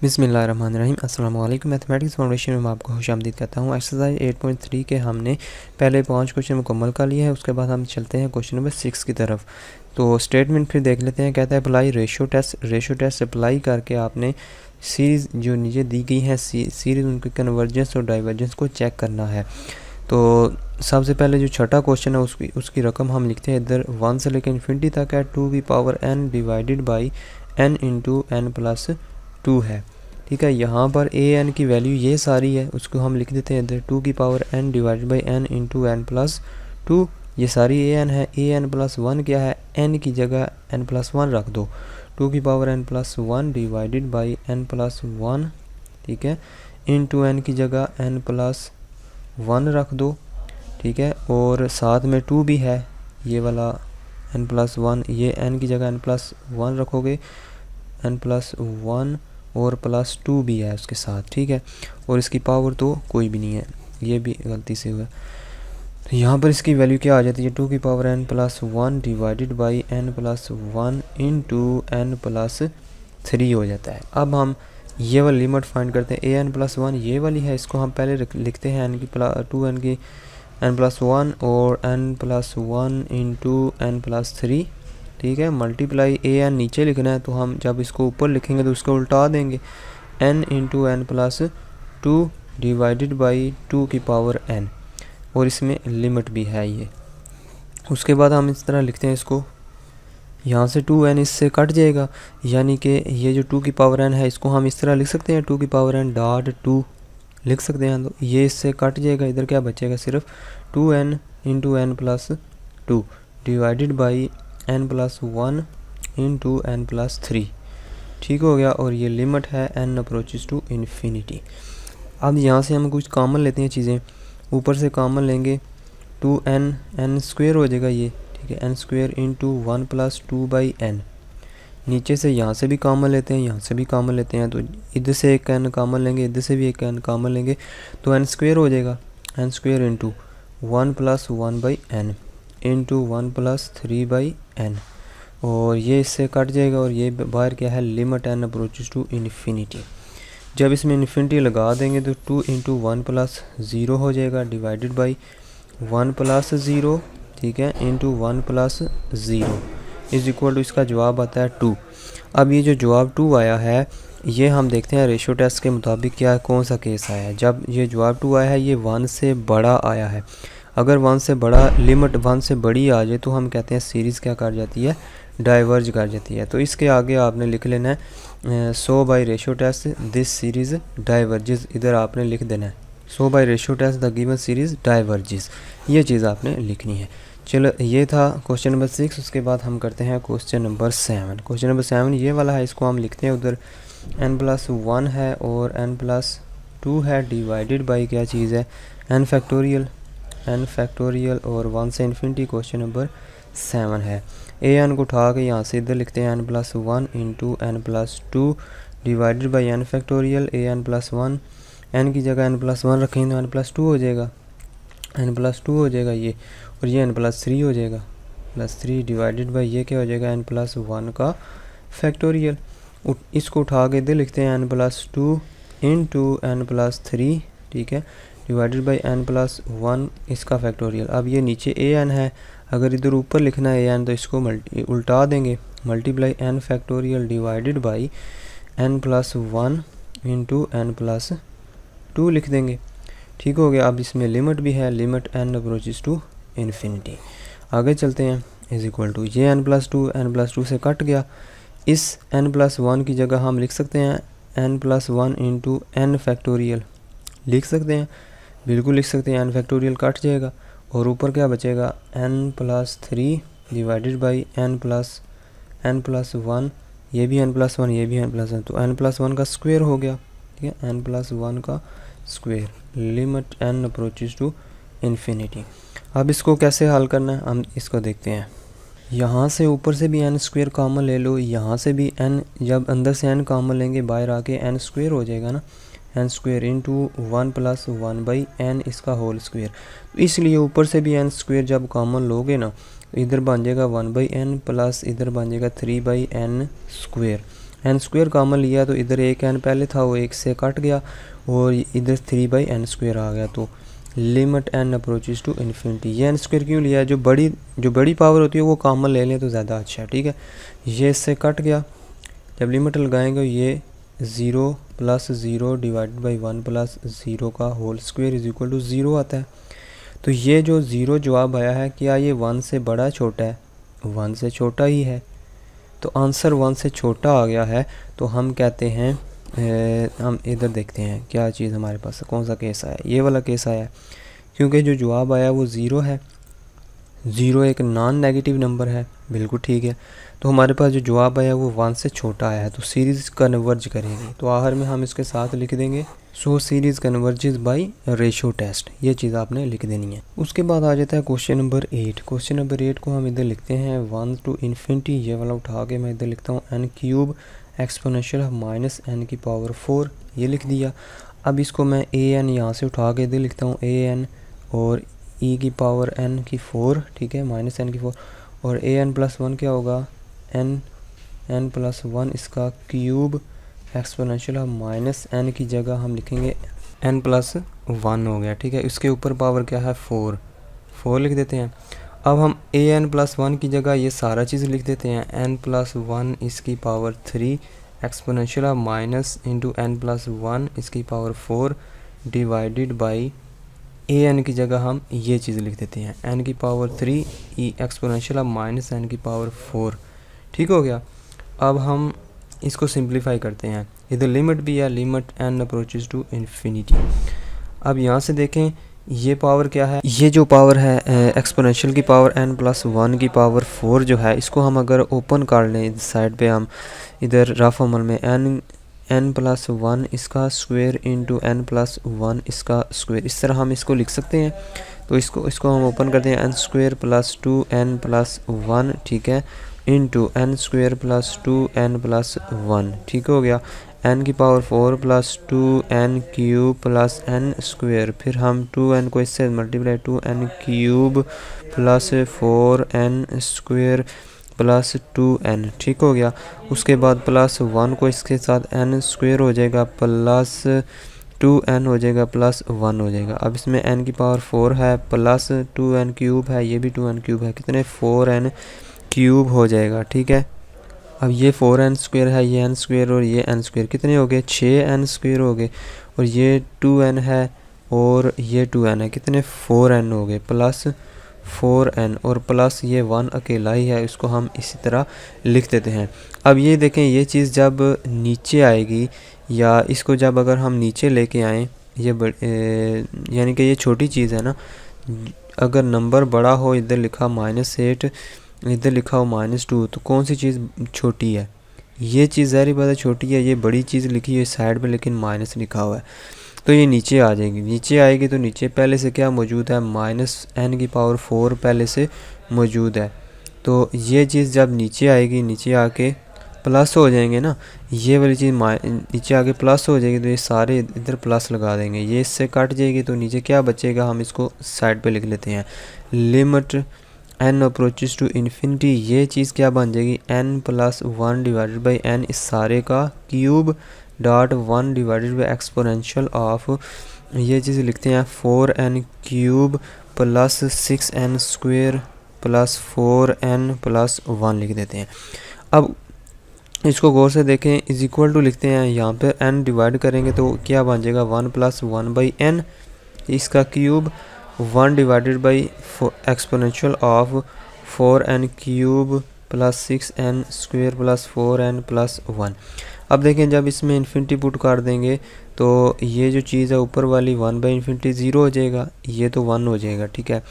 बिस्मिल्लाहिर्रहमानिर्रहीम। अस्सलाम वालेकुम। मैथमेटिक्स फाउंडेशन में मैं आपको खुशामदीद कहता हूँ। एक्सरसाइज 8.3 के हमने पहले 5 क्वेश्चन मुकम्मल कर लिए हैं। उसके बाद हम चलते हैं क्वेश्चन नंबर 6 की तरफ। तो स्टेटमेंट फिर देख लेते हैं। कहता है अप्लाई रेशो टेस्ट अप्लाई करके आपने सीरीज़ जो नीचे दी गई है सीरीज़ उनके कन्वर्जेंस और डाइवर्जेंस को चेक करना है। तो सबसे पहले जो छठा क्वेश्चन है उसकी रकम हम लिखते हैं इधर 1 से लेकर इन्फिनिटी तक है। 2 की power n divided by n into n plus 2 है। ठीक है, यहाँ पर ए एन की वैल्यू ये सारी है, उसको हम लिख देते हैं इधर 2 की power n divided by n into n plus 2। ये सारी ए एन है। ए एन प्लस 1 क्या है, n की जगह n प्लस 1 रख दो। 2 की power n plus 1 divided by n plus 1, ठीक है, इंटू n की जगह n प्लस 1 रख दो। ठीक है, और साथ में 2 भी है, ये वाला n प्लस 1, ये n की जगह n प्लस 1 रखोगे, n प्लस 1 और प्लस 2 भी है उसके साथ। ठीक है, और इसकी पावर तो कोई भी नहीं है, ये भी गलती से हुआ। तो यहाँ पर इसकी वैल्यू क्या आ जाती है, 2 की power n plus 1 divided by n plus 1 into n plus 3 हो जाता है। अब हम ये वाली लिमिट फाइंड करते हैं। a n प्लस 1 ये वाली है, इसको हम पहले लिखते हैं n की 2n की n प्लस 1 और n plus 1 into n plus 3। ठीक है, मल्टीप्लाई ए एन नीचे लिखना है, तो हम जब इसको ऊपर लिखेंगे तो उसको उल्टा देंगे, n into n plus 2 divided by 2 की पावर n, और इसमें लिमिट भी है ये। उसके बाद हम इस तरह लिखते हैं इसको, यहाँ से 2n इससे कट जाएगा, यानी कि ये जो 2 की पावर n है इसको हम इस तरह लिख सकते हैं, 2 की पावर n डॉट 2 लिख सकते हैं। तो ये इससे कट जाएगा, इधर क्या बचेगा, सिर्फ 2n into n plus 2 divided by n plus 1 into n plus 3। ठीक हो गया, और ये लिमिट है n अप्रोचेस टू इन्फिनिटी। अब यहाँ से हम कुछ कॉमन लेते हैं चीज़ें, ऊपर से कॉमन लेंगे 2n, n स्क्वेयर हो जाएगा ये। ठीक है, n square into 1 plus 2 by n। नीचे से यहाँ से भी कॉमन लेते हैं, यहाँ से भी कॉमन लेते हैं, तो इधर से एक n कॉमन लेंगे, इधर से भी एक n कॉमन लेंगे, तो n स्क्वेयर हो जाएगा, n square into 1 plus 1 by n into 1 plus 3 by n, और ये इससे कट जाएगा, और ये बाहर क्या है, limit n approaches to infinity. जब इसमें इन्फिनिटी लगा देंगे तो 2 इंटू 1 प्लस 0 हो जाएगा डिवाइडेड बाई 1 प्लस 0, ठीक है, into 1 plus 0 is equal to, इसका जवाब आता है 2। अब ये जो जवाब 2 आया है, ये हम देखते हैं रेशो टेस्ट के मुताबिक क्या है, कौन सा केस आया है। जब ये जवाब 2 आया है, ये 1 से बड़ा आया है। अगर 1 से बड़ा, लिमिट 1 से बड़ी आ जाए तो हम कहते हैं सीरीज़ क्या कर जाती है, डाइवर्ज कर जाती है। तो इसके आगे आपने लिख लेना है so by ratio test this series diverges, इधर आपने लिख देना है so by ratio test the given series diverges, ये चीज़ आपने लिखनी है। चलो, ये था क्वेश्चन नंबर 6। उसके बाद हम करते हैं क्वेश्चन नंबर 7। क्वेश्चन नंबर 7 ये वाला है, इसको हम लिखते हैं उधर n प्लस 1 है और n प्लस 2 है डिवाइडेड बाई क्या चीज़ है, n फैक्टोरियल और 1 से इन्फिनिटी। क्वेश्चन नंबर 7 है। ए एन को उठा के यहाँ से इधर लिखते हैं n plus 1 into n plus 2 divided by n factorial a n plus 1, n की जगह n प्लस 1 रखेंगे तो n प्लस 2 हो जाएगा, n प्लस 2 हो जाएगा ये, और ये n प्लस 3 हो जाएगा, प्लस 3 डिवाइडेड बाई ये क्या हो जाएगा, n प्लस 1 का फैक्टोरियल। इसको उठा के इधर लिखते हैं n plus 2 into n plus 3, ठीक है, डिवाइडेड बाई n प्लस 1 इसका फैक्टोरियल। अब ये नीचे ए एन है, अगर इधर ऊपर लिखना है ए एन तो इसको उल्टा देंगे, multiply n factorial divided by n plus 1 into n plus 2 लिख देंगे। ठीक हो गया। अब इसमें लिमिट भी है, limit n approaches to infinity. आगे चलते हैं, इज इक्वल टू ये n प्लस 2 से कट गया, इस n प्लस 1 की जगह हम लिख सकते हैं n plus 1 into n factorial, लिख सकते हैं, बिल्कुल लिख सकते हैं, n फैक्टोरियल कट जाएगा, और ऊपर क्या बचेगा, n plus 3 divided by n plus 1, ये भी n प्लस 1, ये भी n प्लस 1, तो n प्लस 1 का स्क्वायर हो गया। ठीक है, n प्लस 1 का square, limit n approaches to infinity. अब इसको कैसे हल करना है, हम इसको देखते हैं। यहाँ से ऊपर से भी n स्क्वायर कॉमन ले लो, यहाँ से भी n, जब अंदर से n कॉमन लेंगे बाहर आके n स्क्वायर हो जाएगा ना, n square into 1 plus 1 by n इसका होल स्क्वायर। इसलिए ऊपर से भी n स्क्वायर जब कॉमन लोगे ना, तो इधर बन जाएगा 1 बाई n प्लस इधर बन जाएगा 3 बाई n स्क्वायर, एन स्क्वायर कॉमन लिया तो इधर एक एन पहले था वो एक से कट गया और इधर 3/n स्क्वायर आ गया। तो limit n approaches to infinity, ये एन स्क्वायर क्यों लिया है, जो बड़ी पावर होती है वो कॉमन ले लें तो ज़्यादा अच्छा है, ठीक है। ये इससे कट गया, जब लिमिट लगाएंगे ये 0 + 0 / 1 + 0 का whole square is equal to 0 आता है। तो ये जो 0 जवाब आया है, क्या ये 1 से बड़ा छोटा है? 1 से छोटा ही है, तो आंसर 1 से छोटा आ गया है। तो हम कहते हैं हम इधर देखते हैं क्या चीज़ हमारे पास कौन सा केस आया, ये वाला केस आया है, क्योंकि जो जवाब आया वो 0 है। 0 एक नॉन नेगेटिव नंबर है, बिल्कुल ठीक है। तो हमारे पास जो जवाब आया वो 1 से छोटा आया है, तो सीरीज़ कन्वर्ज करेगी। तो आखिर में हम इसके साथ लिख देंगे so series converges by ratio test, ये चीज़ आपने लिख देनी है। उसके बाद आ जाता है क्वेश्चन नंबर 8। क्वेश्चन नंबर 8 को हम इधर लिखते हैं 1 to ∞, ये वाला उठा के मैं इधर लिखता हूँ n³ एक्सपोनेंशियल -n⁴, ये लिख दिया। अब इसको मैं an यहाँ से उठा के इधर लिखता हूँ an और e⁴, ठीक है, -n⁴, और an+1 क्या होगा, n+1 इसका क्यूब एक्सपोनेंशियल -n की जगह हम लिखेंगे n+1 हो गया, ठीक है। इसके ऊपर पावर क्या है 4 लिख देते हैं। अब हम an+1 की जगह ये सारा चीज़ लिख देते हैं n+1 इसकी पावर 3 एक्सपोनेंशियल -n+1 इसकी पावर 4 डिवाइडेड बाई an की जगह हम ये चीज़ लिख देते हैं n⁴ एक्सपोनेंशियल -n⁴, ठीक हो गया। अब हम इसको सिंप्लीफाई करते हैं, इधर लिमिट भी है, limit n approaches to infinity. अब यहाँ से देखें ये पावर क्या है, ये जो पावर है एक्सपोनेंशियल की पावर n+1 की पावर 4 जो है, इसको हम अगर ओपन कर लें इस साइड पे, हम इधर रफ अमल में n+1 इसका स्क्वायर इंटू n+1 इसका स्क्वायर, इस तरह हम इसको लिख सकते हैं। तो इसको हम ओपन करते हैं n² + 2n+1, ठीक है, इंटू n² + 2n+1, ठीक हो गया। n⁴ + 2n³ + n², फिर हम 2n को इससे मल्टीप्लाई 2n³ + 4n² + 2n, ठीक हो गया। उसके बाद +1 को इसके साथ n² हो जाएगा प्लस 2n हो जाएगा प्लस 1 हो जाएगा। अब इसमें n⁴ है प्लस 2n³ है, ये भी 2n³ है, कितने 4n³ हो जाएगा, ठीक है। अब ये 4n² है, ये n² और ये n², कितने हो गए 6n² हो गए, और ये 2n है और ये 2n है, कितने 4n हो गए, प्लस 4n और प्लस ये 1 अकेला ही है, इसको हम इसी तरह लिख देते हैं। अब ये देखें ये चीज़ जब नीचे आएगी, या इसको जब अगर हम नीचे लेके आएँ, ये यानी कि ये छोटी चीज़ है ना, अगर नंबर बड़ा हो, इधर लिखा -8 इधर लिखा हो -2, तो कौन सी चीज़ छोटी है, ये चीज़ ज़ाहिर बात है छोटी है। ये बड़ी चीज़ लिखी है साइड पे लेकिन माइनस लिखा हुआ है, तो ये नीचे आ जाएगी। नीचे आएगी तो नीचे पहले से क्या मौजूद है, -n⁴ पहले से मौजूद है। तो ये चीज़ जब नीचे आएगी, नीचे आके प्लस हो जाएंगे ना, ये वाली चीज़ नीचे आके प्लस हो जाएगी, तो ये सारे इधर प्लस लगा देंगे, ये इससे कट जाएगी, तो नीचे क्या बचेगा, हम इसको साइड पे लिख लेते हैं limit n approaches to infinity. ये चीज़ क्या बन जाएगी n+1 डिवाइडेड बाई n इस सारे का cube dot 1 divided by exponential of, ये चीज़ लिखते हैं 4n³ + 6n² + 4n + 1 लिख देते हैं। अब इसको गौर से देखें, इज इक्वल टू लिखते हैं, यहाँ पर n डिवाइड करेंगे तो क्या बन जाएगा 1 + 1/n इसका cube 1 divided by exponential of 4n³ + 6n² + 4n + 1। अब देखें जब इसमें इन्फिनिटी पुट कर देंगे तो ये जो चीज़ है ऊपर वाली 1/∞ 0 हो जाएगा, ये तो 1 हो जाएगा, ठीक है।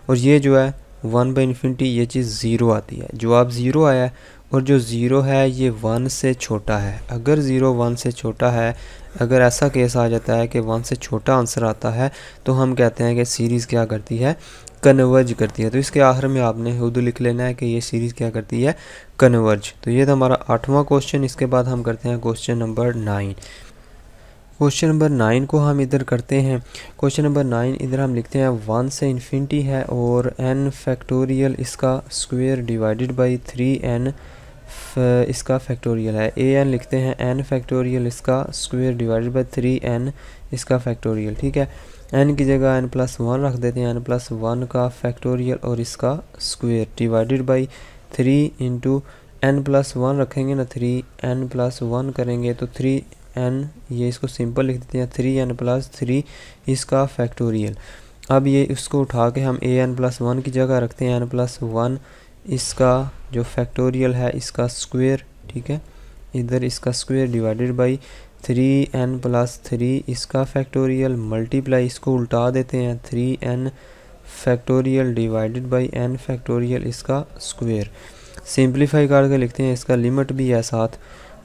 और ये जो है 1/∞ ये चीज़ 0 आती है, जवाब 0 आया है। और जो 0 है ये 1 से छोटा है, अगर 0 1 से छोटा है, अगर ऐसा केस आ जाता है कि 1 से छोटा आंसर आता है, तो हम कहते हैं कि सीरीज़ क्या करती है, कन्वर्ज करती है। तो इसके आखिर में आपने खुद लिख लेना है कि ये सीरीज़ क्या करती है, कन्वर्ज। तो ये था हमारा 8वां क्वेश्चन। इसके बाद हम करते हैं क्वेश्चन नंबर 9। क्वेश्चन नंबर 9 को हम इधर करते हैं। क्वेश्चन नंबर 9 इधर हम लिखते हैं 1 से इन्फिनिटी है और n फैक्टोरियल इसका स्क्वायर डिवाइडेड बाई 3n इसका फैक्टोरियल है। ए एन लिखते हैं एन फैक्टोरियल इसका स्क्वायर डिवाइडेड बाई 3n इसका फैक्टोरियल। ठीक है, n की जगह n+1 रख देते हैं, n+1 का फैक्टोरियल और इसका square divided by 3 into n+1 रखेंगे ना, 3n+1 करेंगे तो 3n, ये इसको सिंपल लिख देते हैं 3n+3 इसका फैक्टोरियल। अब ये इसको उठा के हम an+1 की जगह रखते हैं n+1 इसका जो फैक्टोरियल है इसका स्क्वायर। ठीक है, इधर इसका स्क्वायर डिवाइडेड बाई 3n+3 इसका फैक्टोरियल मल्टीप्लाई, इसको उल्टा देते हैं 3n factorial divided by n factorial इसका स्क्वायर। सिंप्लीफाई करके लिखते हैं, इसका लिमिट भी है साथ,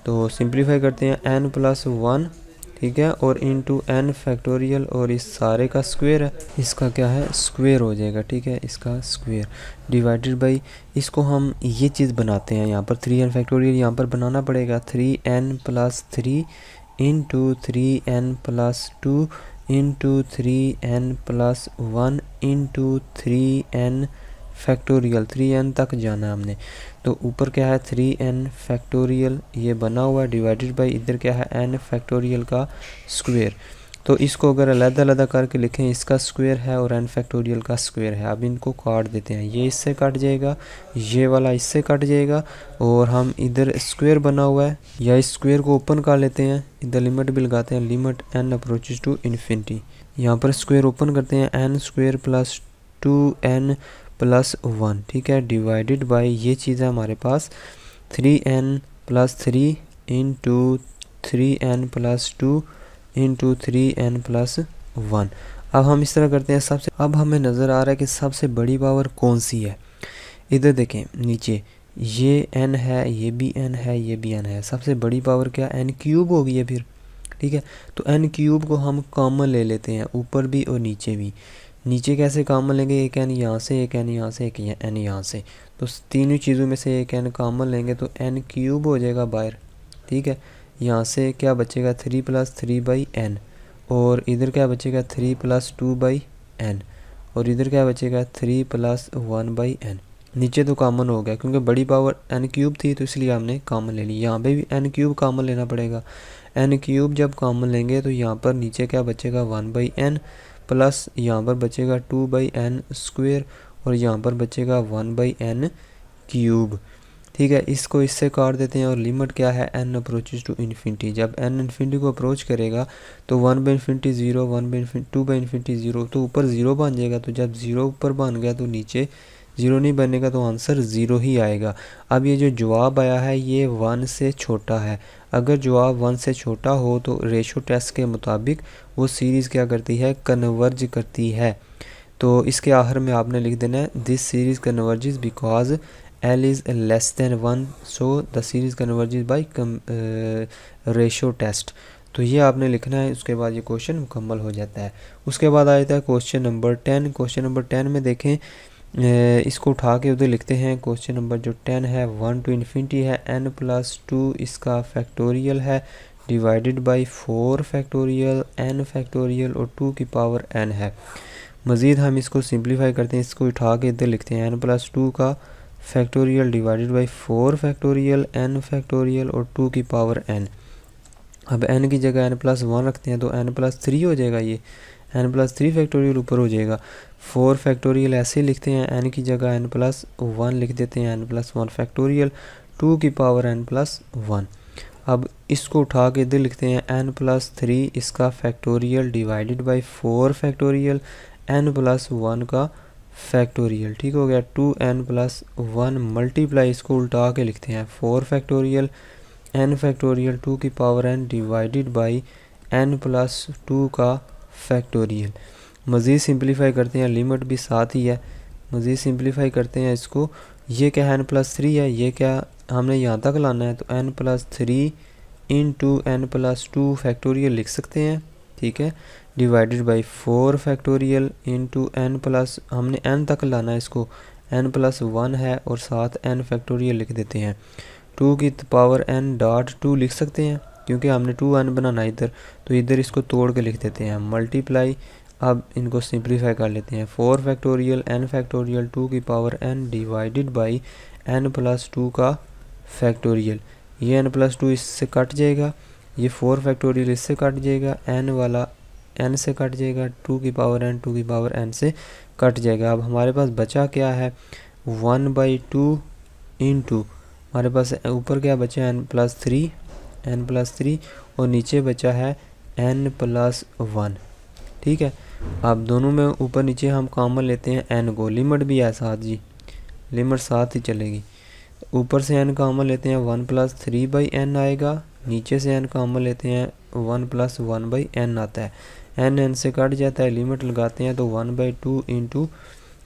तो सिंप्लीफाई करते हैं n+1। ठीक है, और इंटू n फैक्टोरियल और इस सारे का स्क्वायर है, इसका क्या है स्क्वायर हो जाएगा। ठीक है, इसका स्क्वायर डिवाइडेड बाई, इसको हम ये चीज़ बनाते हैं यहाँ पर 3n फैक्टोरियल यहाँ पर बनाना पड़ेगा 3n+3 into 3n+2 into 3n+1 into 3n factorial, 3n तक जाना है हमने, तो ऊपर क्या है 3n फैक्टोरियल ये बना हुआ है डिवाइडेड बाई इधर क्या है n फैक्टोरियल का स्क्वायर। तो इसको अगर अलग-अलग करके लिखें, इसका स्क्वायर है और n फैक्टोरियल का स्क्वायर है। अब इनको काट देते हैं, ये इससे कट जाएगा, ये वाला इससे कट जाएगा, और हम इधर स्क्वायर बना हुआ है या इस स्क्वायर को ओपन कर लेते हैं, इधर लिमिट भी लगाते हैं, limit n approaches to infinity. यहाँ पर स्क्वायर ओपन करते हैं n² प्लस 2n+1। ठीक है, डिवाइडेड बाई ये चीज़ है हमारे पास 3n+3 into 3n+2 into 3n+1। अब हम इस तरह करते हैं सबसे, अब हमें नज़र आ रहा है कि सबसे बड़ी पावर कौन सी है। इधर देखें नीचे ये n है, ये भी n है, ये भी n है, सबसे बड़ी पावर क्या n³ होगी है फिर। ठीक है, तो n³ को हम कॉमन ले लेते हैं, ऊपर भी और नीचे भी। नीचे कैसे कॉमन लेंगे, एक n यहाँ से, एक n यहाँ से, एक n यहाँ से, तो तीनों चीज़ों में से एक n कॉमन लेंगे तो n³ हो जाएगा बाहर। ठीक है, यहाँ से क्या बचेगा 3+3/n, और इधर क्या बचेगा 3+2/n, और इधर क्या बचेगा 3+1/n। नीचे तो कॉमन हो गया क्योंकि बड़ी पावर n³ थी तो इसलिए हमने कॉमन ले ली। यहाँ पे भी n³ कॉमन लेना पड़ेगा, n³ जब कॉमन लेंगे तो यहाँ पर नीचे क्या बचेगा 1/n, प्लस यहाँ पर बचेगा 2/n², और यहाँ पर बचेगा 1/n³। ठीक है, इसको इससे काट देते हैं, और लिमिट क्या है n अप्रोचेस टू इन्फिनिटी। जब n इन्फिनिटी को अप्रोच करेगा तो 1/∞ 0, 2/∞ 0, तो ऊपर 0 बन जाएगा। तो जब 0 ऊपर बन गया तो नीचे 0 नहीं बनेगा, तो आंसर 0 ही आएगा। अब ये जो जवाब आया है ये 1 से छोटा है। अगर जवाब 1 से छोटा हो तो रेशो टेस्ट के मुताबिक वो सीरीज़ क्या करती है, कन्वर्ज करती है। तो इसके आखिर में आपने लिख देना है this series converges because L is less than 1, so the series converges by ratio test. तो ये आपने लिखना है, उसके बाद ये क्वेश्चन मुकम्मल हो जाता है। उसके बाद आ जाता है क्वेश्चन नंबर 10। क्वेश्चन नंबर 10 में देखें, इसको उठा के उधर लिखते हैं। क्वेश्चन नंबर जो 10 है 1 to इन्फिनिटी है, n+2 इसका फैक्टोरियल है divided by 4 factorial n factorial और 2 की पावर n है। मज़ीद हम इसको सिंप्लीफाई करते हैं, इसको उठा के इधर लिखते हैं n+2 का factorial divided by 4 factorial n factorial और 2 की पावर n। अब n की जगह n+1 रखते हैं तो n+3 हो जाएगा, ये n+3 फैक्टोरियल ऊपर हो जाएगा। 4 फैक्टोरियल ऐसे लिखते हैं, n की जगह n+1 लिख देते हैं, n+1 फैक्टोरियल 2 की पावर n+1। अब इसको उठा के इधर लिखते हैं n+3 इसका factorial divided by 4 factorial n+1 का फैक्टोरियल। ठीक हो गया, 2n+1 मल्टीप्लाई, इसको उल्टा के लिखते हैं 4 फैक्टोरियल n फैक्टोरियल 2 की power n divided by n+2 का फैक्टोरियल। मज़ीद सिंप्लीफाई करते हैं, लिमिट भी साथ ही है, मज़ीद सिंप्लीफाई करते हैं इसको। ये क्या है n+3 है, ये क्या हमने यहाँ तक लाना है, तो n+3 इंटू n+2 फैक्टोरियल लिख सकते हैं। ठीक है, divided by 4 factorial into n+, हमने n तक लाना है इसको, n+1 है और साथ n फैक्टोरियल लिख देते हैं। 2 की पावर n डॉट 2 लिख सकते हैं क्योंकि हमने 2n बनाना है इधर, तो इधर इसको तोड़ के लिख देते हैं मल्टीप्लाई। अब इनको सिंप्लीफाई कर लेते हैं, 4 फैक्टोरियल n फैक्टोरियल 2 की power n divided by n+2 का फैक्टोरियल, ये n+2 इससे कट जाएगा, ये 4 फैक्टोरियल इससे कट जाएगा, n वाला n से कट जाएगा, 2 की पावर n से कट जाएगा। अब हमारे पास बचा क्या है, 1/2 इंटू हमारे पास ऊपर क्या बचा n+3 और नीचे बचा है n+1। ठीक है, अब दोनों में ऊपर नीचे हम कॉमन लेते हैं n को, लिमिट भी है साथ जी, लिमिट साथ ही चलेगी। ऊपर से n कॉमन लेते हैं 1+3/n आएगा, नीचे से n कॉमन लेते हैं 1+1/n आता है, n से कट जाता है, लिमिट लगाते हैं तो 1/2 इंटू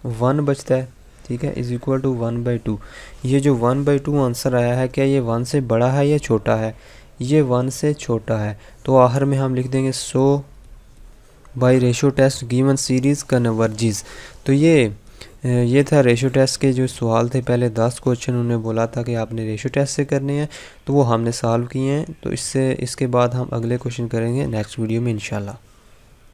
1 बचता है। ठीक है, इज इक्वल टू 1/2। ये जो 1/2 आंसर आया है, क्या ये 1 से बड़ा है या छोटा है, ये 1 से छोटा है। तो आखिर में हम लिख देंगे so by ratio test given series converges. तो ये था रेशो टेस्ट के जो सवाल थे, पहले 10 क्वेश्चन उन्होंने बोला था कि आपने रेशो टेस्ट से करने हैं, तो वो हमने सॉल्व किए हैं। तो इसके बाद हम अगले क्वेश्चन करेंगे नेक्स्ट वीडियो में इंशाल्लाह।